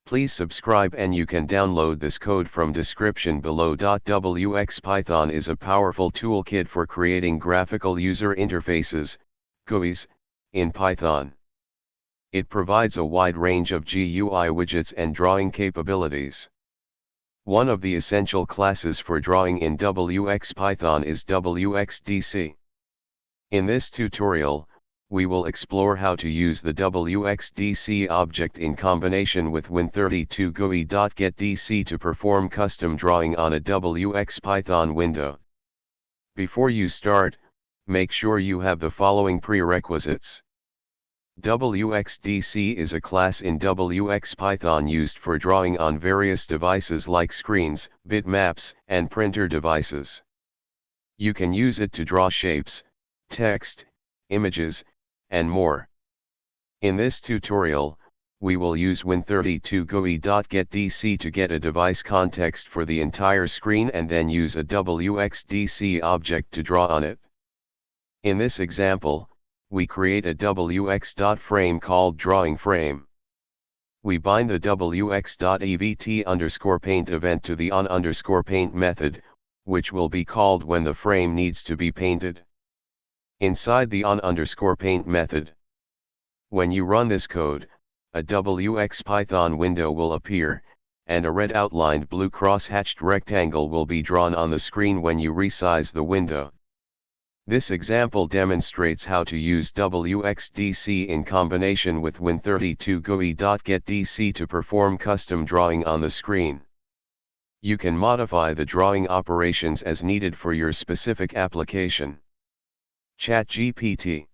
Please subscribe and you can download this code from description below. wxPython is a powerful toolkit for creating graphical user interfaces, GUIs, in Python. It provides a wide range of GUI widgets and drawing capabilities. One of the essential classes for drawing in wxPython is wxDC. In this tutorial, we will explore how to use the wxDC object in combination with win32guiGetDC to perform custom drawing on a wxPython window. Before you start, make sure you have the following prerequisites. wxDC is a class in wxPython used for drawing on various devices like screens, bitmaps, and printer devices. You can use it to draw shapes, text, images, and more. In this tutorial, we will use win32guiGetDC to get a device context for the entire screen and then use a wxDC object to draw on it. In this example, we create a wx.frame called drawingframe. We bind the wx.evt_paint event to the on_paint method, which will be called when the frame needs to be painted. Inside the on_paint method, when you run this code, a wxPython window will appear, and a red outlined blue cross-hatched rectangle will be drawn on the screen when you resize the window. This example demonstrates how to use wxDC in combination with win32guiGetDC to perform custom drawing on the screen. You can modify the drawing operations as needed for your specific application. ChatGPT.